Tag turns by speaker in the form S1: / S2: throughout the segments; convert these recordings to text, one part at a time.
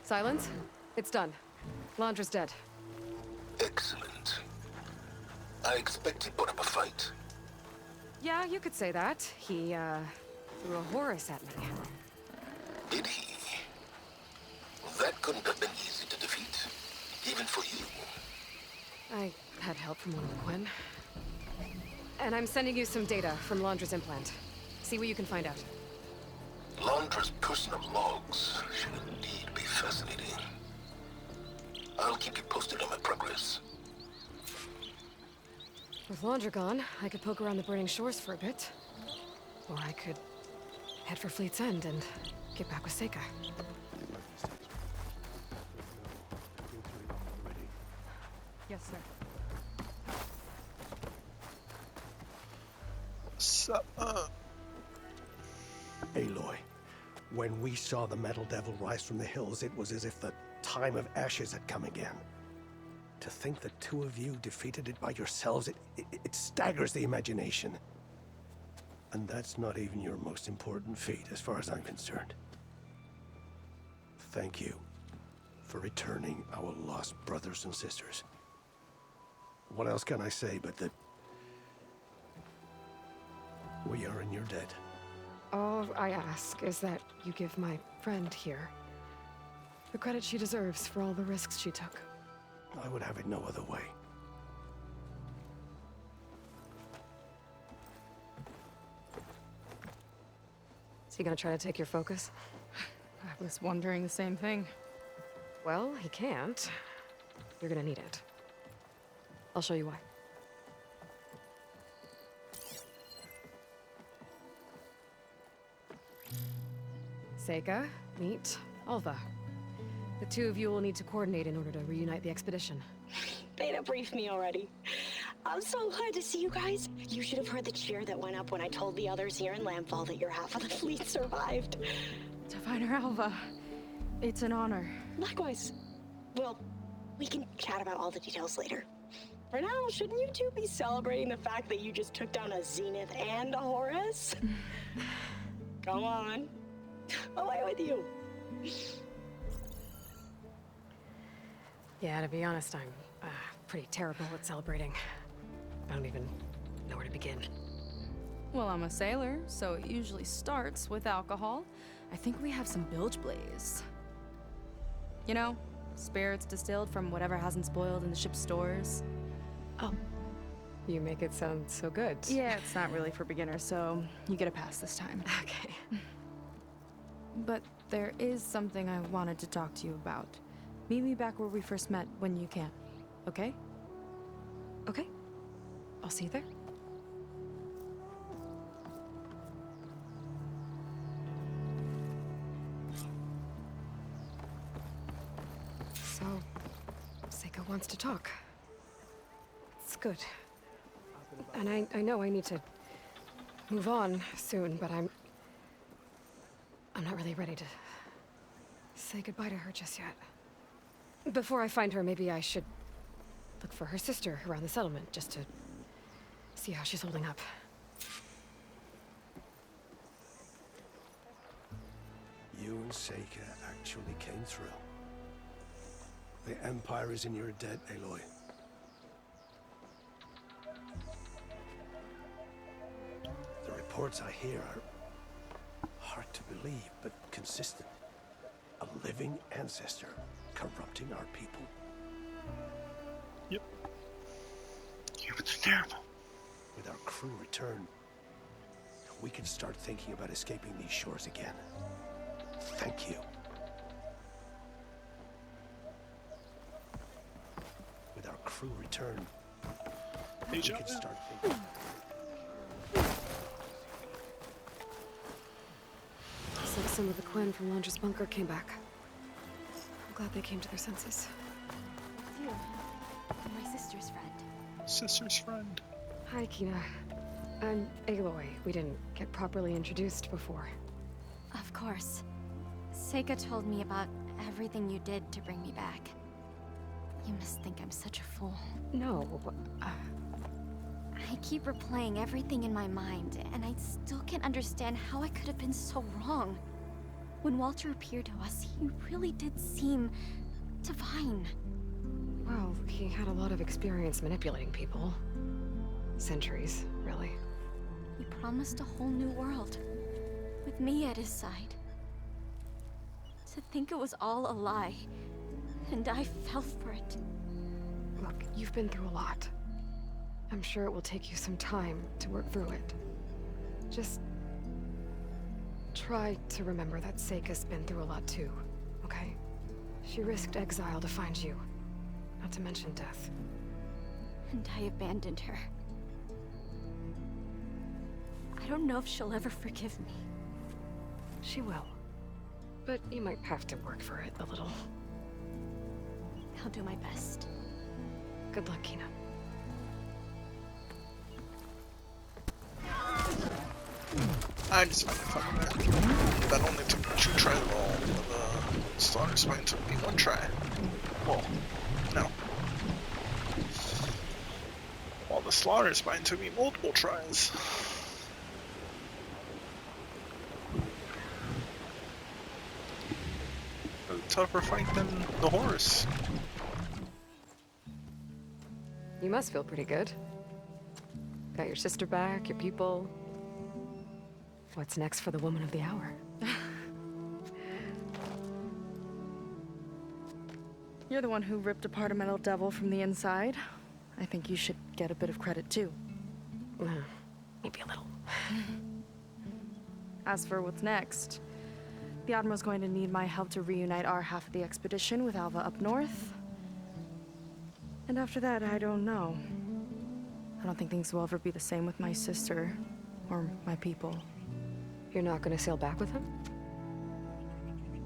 S1: Sylens? It's done. Londra's dead.
S2: Excellent. I expect he put up a fight.
S1: Yeah, you could say that. He, threw a Horus at me.
S2: Did he? That couldn't have been easy to defeat. Even for you.
S1: I had help from one of the Quen. And I'm sending you some data from Londra's implant. See what you can find out.
S2: Londra's personal logs should indeed be fascinating. I'll keep you posted on my progress.
S1: With Londra gone, I could poke around the burning shores for a bit. Or I could head for Fleet's End and get back with Seyka. Yes, sir.
S3: Aloy, when we saw the Metal Devil rise from the hills, it was as if the time of ashes had come again. To think the two of you defeated it by yourselves, it staggers the imagination. And that's not even your most important feat, as far as I'm concerned. Thank you for returning our lost brothers and sisters. What else can I say but that we are in your debt?
S1: All I ask is that you give my friend here the credit she deserves for all the risks she took.
S3: I would have it no other way.
S1: Is he gonna try to take your focus?
S4: I was wondering the same thing.
S1: Well, he can't. You're gonna need it. I'll show you why. Seyka, meet Alva. The two of you will need to coordinate in order to reunite the expedition.
S5: Beta briefed me already. I'm so glad to see you guys. You should have heard the cheer that went up when I told the others here in Landfall that your half of the fleet survived.
S4: To find her Alva, it's an honor.
S5: Likewise. Well, we can chat about all the details later. For now, shouldn't you two be celebrating the fact that you just took down a Zenith and a Horus? Come on. Away with you.
S1: Yeah, to be honest, I'm pretty terrible at celebrating. I don't even know where to begin.
S4: Well, I'm a sailor, so it usually starts with alcohol. I think we have some bilge blaze. You know, spirits distilled from whatever hasn't spoiled in the ship's stores.
S1: Oh. You make it sound so good.
S4: Yeah, it's not really for beginners, so you get a pass this time.
S1: Okay.
S4: But there is something I wanted to talk to you about. Meet me back where we first met when you can, okay?
S1: Okay. I'll see you there. So, Seyka wants to talk. It's good. And I know I need to move on soon, but I'm not really ready to say goodbye to her just yet. Before I find her, maybe I should look for her sister around the settlement, just to see how she's holding up.
S3: You and Seyka actually came through. The Empire is in your debt, Aloy. The reports I hear are hard to believe, but consistent. A living ancestor corrupting our people.
S6: Yep. Humans are terrible.
S3: With our crew returned, we can start thinking about escaping these shores again. Thank you. With our crew returned, we can start thinking.
S1: Looks like some of the Quen from Londra's bunker came back. I'm glad they came to their senses.
S7: You, my sister's friend.
S6: Sister's friend.
S1: Hi, Kina. I'm Aloy. We didn't get properly introduced before.
S7: Of course. Seyka told me about everything you did to bring me back. You must think I'm such a fool.
S1: No,
S7: I keep replaying everything in my mind, and I still can't understand how I could have been so wrong. When Walter appeared to us, he really did seem divine.
S1: Well, he had a lot of experience manipulating people. Centuries, really.
S7: He promised a whole new world, with me at his side. To think it was all a lie, and I fell for it.
S1: Look, you've been through a lot. I'm sure it will take you some time to work through it. Just try to remember that Seyka's been through a lot too, okay? She risked exile to find you, not to mention death.
S7: And I abandoned her. I don't know if she'll ever forgive me.
S1: She will. But you might have to work for it a little.
S7: I'll do my best.
S1: Good luck, Kina.
S6: I just found it funny that only took 2 tries while the slaughter spine took me 1 try. Well, no. While the slaughter spine took me multiple tries. A tougher fight than the horse.
S1: You must feel pretty good. Got your sister back, your people. What's next for the woman of the hour?
S4: You're the one who ripped apart a metal devil from the inside. I think you should get a bit of credit too.
S1: Maybe a little.
S4: As for what's next, the Admiral's going to need my help to reunite our half of the expedition with Alva up north. And after that, I don't know. I don't think things will ever be the same with my sister, or my people.
S1: You're not gonna sail back with him?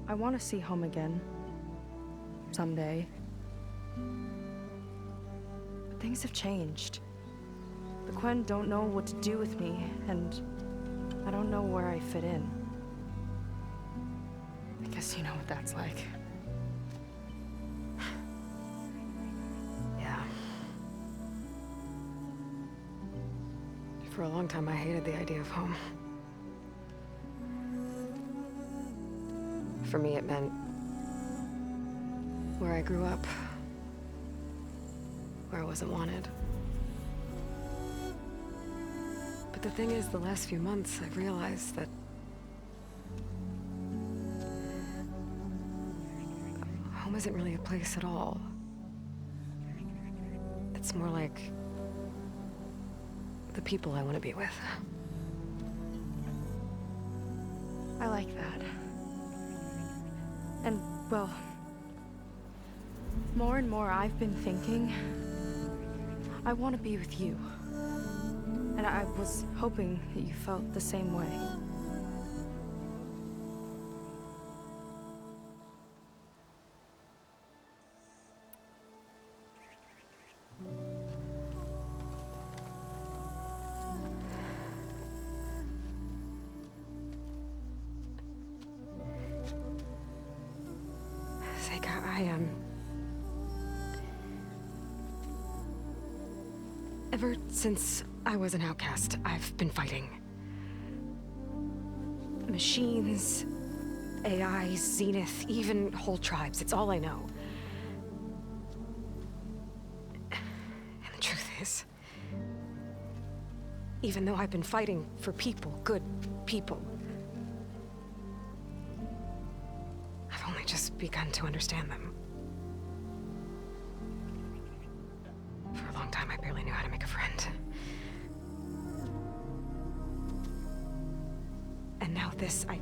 S4: I want to see home again. Someday. But things have changed. The Quen don't know what to do with me, and I don't know where I fit in. I guess you know what that's like.
S1: Yeah. For a long time, I hated the idea of home. For me, it meant where I grew up, where I wasn't wanted. But the thing is, the last few months, I've realized that home isn't really a place at all. It's more like the people I want to be with.
S4: I like that. And, well, more and more I've been thinking, I want to be with you. And I was hoping that you felt the same way.
S1: Seyka, ever since I was an outcast, I've been fighting. Machines, AI, Zenith, even whole tribes. It's all I know. And the truth is, even though I've been fighting for people, good people, I've only just begun to understand them. For a long time, I barely knew how to make a friend. And now this, I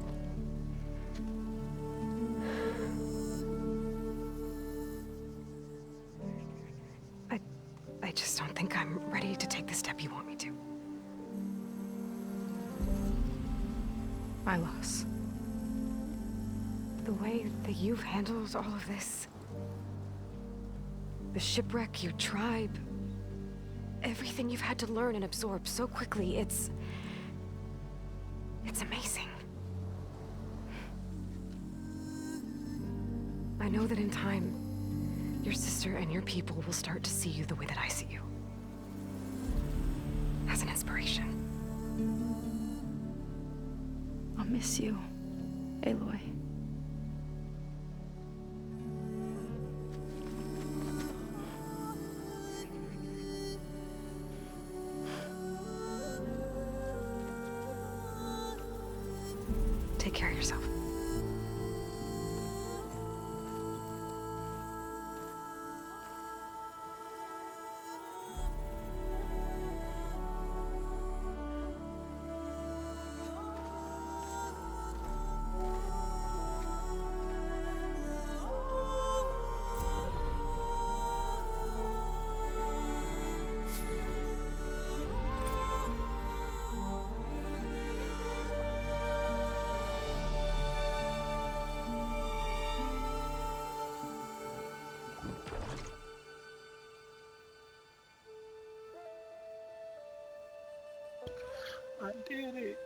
S1: just don't think I'm ready to take the step you want me to.
S4: My loss.
S1: The way that you've handled all of this, the shipwreck, your tribe, everything you've had to learn and absorb so quickly, it's amazing. I know that in time, your sister and your people will start to see you the way that I see you. As an inspiration.
S4: I'll miss you, Aloy.
S1: yourself.
S6: I did it.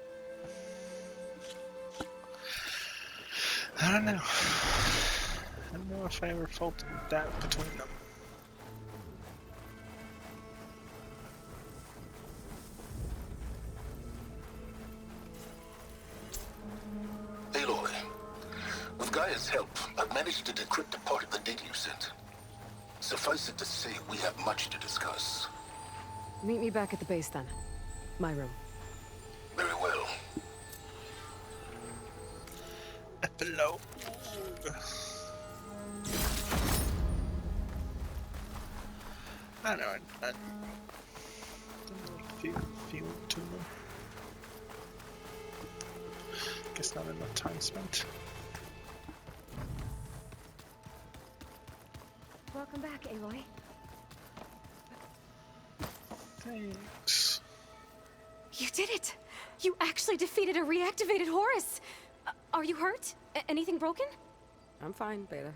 S6: I don't know. I don't know if I ever felt that between them.
S2: Aloy, with Gaia's help, I've managed to decrypt a part of the data you sent. Suffice it to say, we have much to discuss.
S1: Meet me back at the base then. My room.
S2: Very well.
S6: Epilogue. I know, I don't really feel too much. Guess not enough time spent.
S1: Welcome back, Aloy.
S6: Thanks.
S1: You did it! You actually defeated a reactivated Horus! Are you hurt? Anything broken? I'm fine, Beta.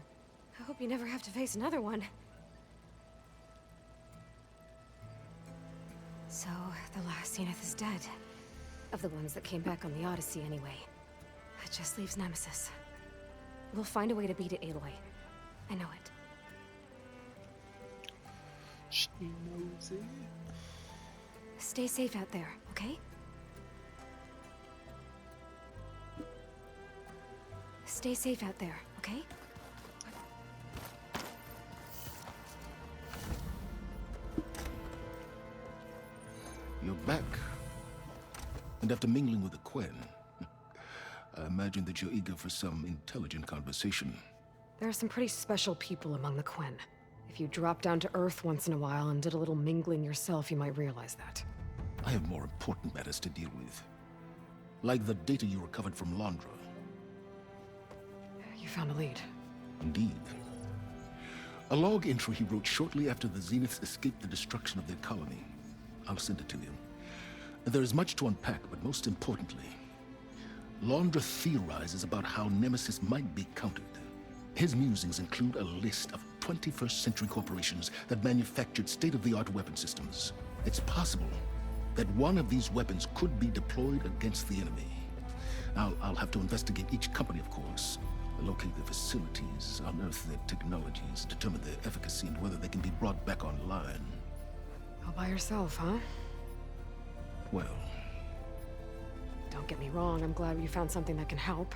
S1: I hope you never have to face another one. So, the last Zenith is dead. Of the ones that came back on the Odyssey, anyway. That just leaves Nemesis. We'll find a way to beat it, Aloy. I know it.
S6: She knows it.
S1: Stay safe out there, okay? Stay safe out there, okay?
S2: You're back. And after mingling with the Quen, I imagine that you're eager for some intelligent conversation.
S1: There are some pretty special people among the Quen. If you dropped down to Earth once in a while and did a little mingling yourself, you might realize that.
S2: I have more important matters to deal with. Like the data you recovered from Londra.
S1: You found a lead.
S2: Indeed. A log entry he wrote shortly after the Zeniths escaped the destruction of their colony. I'll send it to you. There is much to unpack, but most importantly, Londra theorizes about how Nemesis might be countered. His musings include a list of 21st century corporations that manufactured state-of-the-art weapon systems. It's possible that one of these weapons could be deployed against the enemy. I'll have to investigate each company, of course. Locate their facilities, unearth their technologies, determine their efficacy and whether they can be brought back online.
S1: All by yourself, huh?
S2: Well,
S1: don't get me wrong, I'm glad you found something that can help.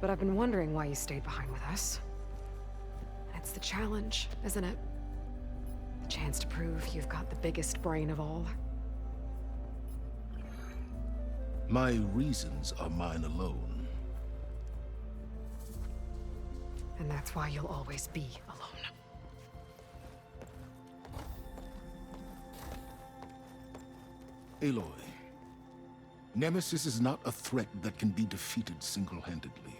S1: But I've been wondering why you stayed behind with us. It's the challenge, isn't it? The chance to prove you've got the biggest brain of all.
S2: my reasons are mine alone.
S1: And that's why you'll always be alone.
S2: Aloy, Nemesis is not a threat that can be defeated single-handedly.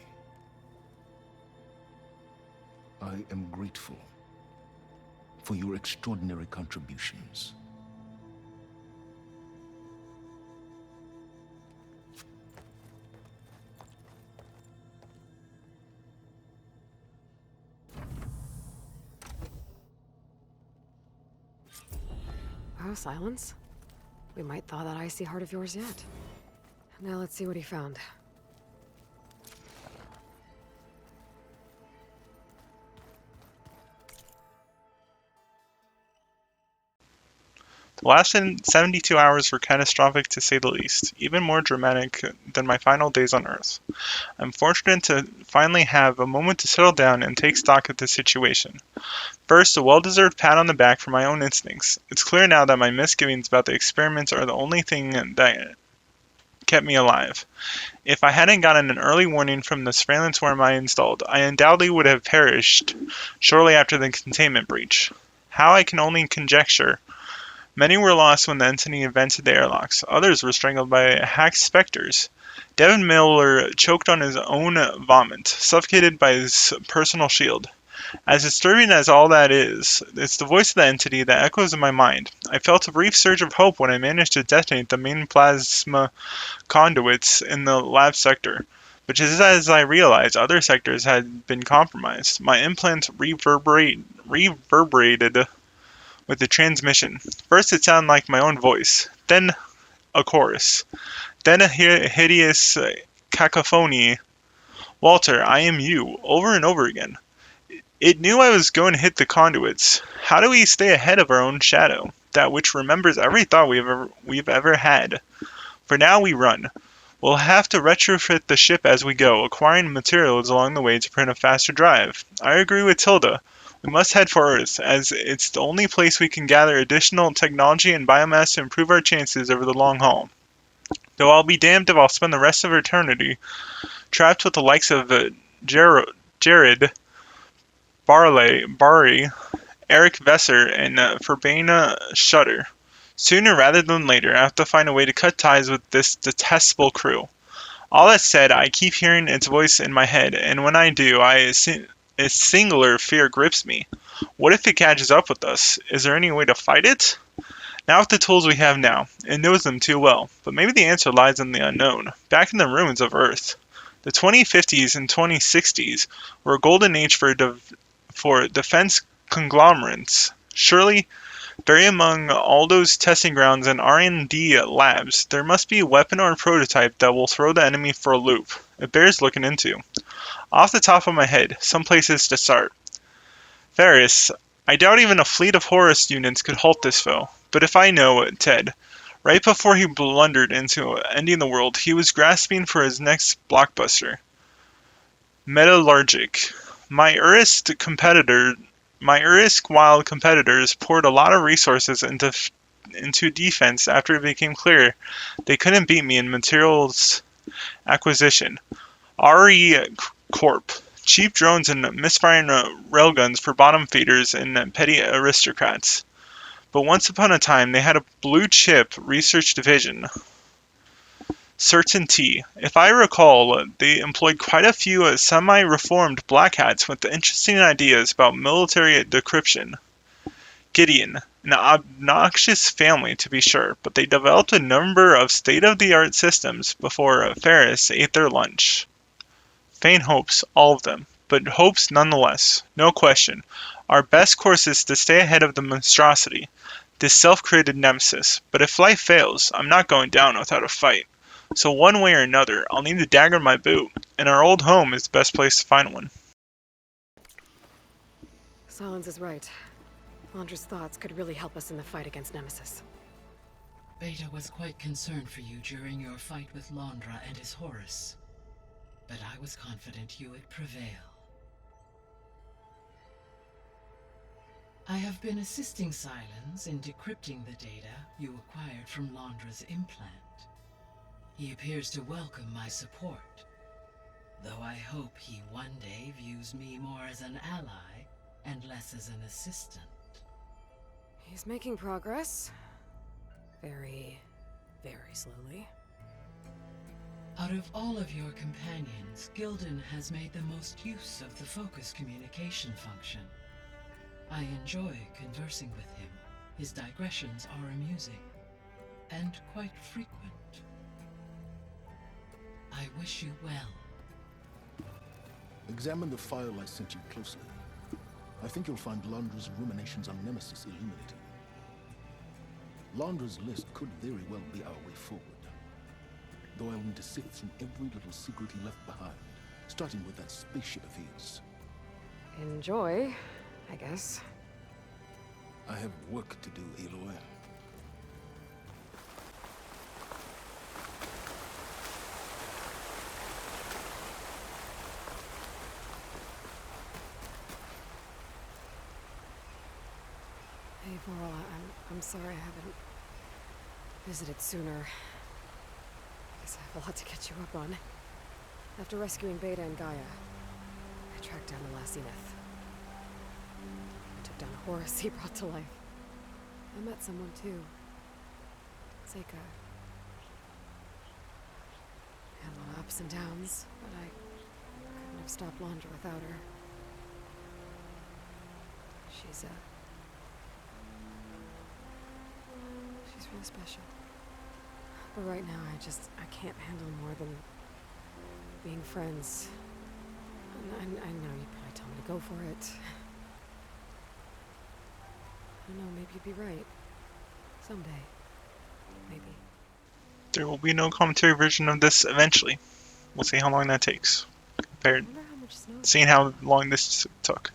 S2: I am grateful for your extraordinary contributions.
S1: Oh, Sylens. We might thaw that icy heart of yours yet. Now let's see what he found.
S6: The last 72 hours were catastrophic to say the least, even more dramatic than my final days on Earth. I'm fortunate to finally have a moment to settle down and take stock of the situation. First, a well-deserved pat on the back for my own instincts. It's clear now that my misgivings about the experiments are the only thing that kept me alive. If I hadn't gotten an early warning from the surveillance worm I installed, I undoubtedly would have perished shortly after the containment breach. How, I can only conjecture. Many were lost when the entity invented the airlocks. Others were strangled by hacked specters. Devin Miller choked on his own vomit, suffocated by his personal shield. As disturbing as all that is, it's the voice of the entity that echoes in my mind. I felt a brief surge of hope when I managed to detonate the main plasma conduits in the lab sector. But just as I realized other sectors had been compromised, my implants reverberated with the transmission. First it sounded like my own voice, then a chorus, then a hideous cacophony. Walter, I am you, over and over again. It knew I was going to hit the conduits. How do we stay ahead of our own shadow, that which remembers every thought we've ever had? For now we run. We'll have to retrofit the ship as we go, acquiring materials along the way to print a faster drive. I agree with Tilda. We must head for Earth, as it's the only place we can gather additional technology and biomass to improve our chances over the long haul. Though I'll be damned if I'll spend the rest of eternity trapped with the likes of Gerrit, Barley, Eric Vesser, and Verbena Shutter. Sooner rather than later, I have to find a way to cut ties with this detestable crew. All that said, I keep hearing its voice in my head, and when I do, a singular fear grips me. What if it catches up with us? Is there any way to fight it? Not with the tools we have now. It knows them too well. But maybe the answer lies in the unknown, back in the ruins of Earth. The 2050s and 2060s were a golden age for defense conglomerates. Surely, buried among all those testing grounds and R&D labs, there must be a weapon or a prototype that will throw the enemy for a loop. It bears looking into. Off the top of my head, some places to start. Ferris, I doubt even a fleet of Horus units could halt this foe. But if I know Ted, right before he blundered into ending the world, he was grasping for his next blockbuster. Metallurgic. My erstwhile competitors poured a lot of resources into defense after it became clear they couldn't beat me in materials acquisition. RE Corp. Cheap drones and misfiring railguns for bottom feeders and petty aristocrats. But once upon a time, they had a blue-chip research division. Certainty. If I recall, they employed quite a few semi-reformed black hats with interesting ideas about military decryption. Gideon. An obnoxious family, to be sure, but they developed a number of state-of-the-art systems before Ferris ate their lunch. Faint hopes, all of them, but hopes nonetheless. No question. Our best course is to stay ahead of the monstrosity, this self-created nemesis. But if life fails, I'm not going down without a fight. So one way or another, I'll need a dagger in my boot, and our old home is the best place to find one.
S1: Sylens is right. Londra's thoughts could really help us in the fight against Nemesis.
S8: Beta was quite concerned for you during your fight with Londra and his Horus. But I was confident you would prevail. I have been assisting Sylens in decrypting the data you acquired from Londra's implant. He appears to welcome my support, though I hope he one day views me more as an ally and less as an assistant.
S1: He's making progress. Very, very slowly.
S8: Out of all of your companions, Gildan has made the most use of the focus communication function. I enjoy conversing with him. His digressions are amusing, and quite frequent. I wish you well.
S2: Examine the file I sent you closely. I think you'll find Londra's ruminations on Nemesis illuminating. Londra's list could very well be our way forward. Though I'll need to sift through every little secret he left behind, starting with that spaceship of his.
S1: Enjoy, I guess.
S2: I have work to do, Aloy.
S1: Hey, Varl, I'm sorry I haven't visited sooner. I guess I have a lot to catch you up on. After rescuing Beta and Gaia, I tracked down the last Zenith. I took down a Horus he brought to life. I met someone too. Seyka. I had a lot of ups and downs, but I couldn't have stopped Laundra without her. She's really special. But right now, I can't handle more than being friends. And I know you'd probably tell me to go for it. I know, maybe you'd be right. Someday. Maybe.
S6: There will be no commentary version of this eventually. We'll see how long that takes. Compared,
S1: I wonder how much snow.
S6: seeing how long this took.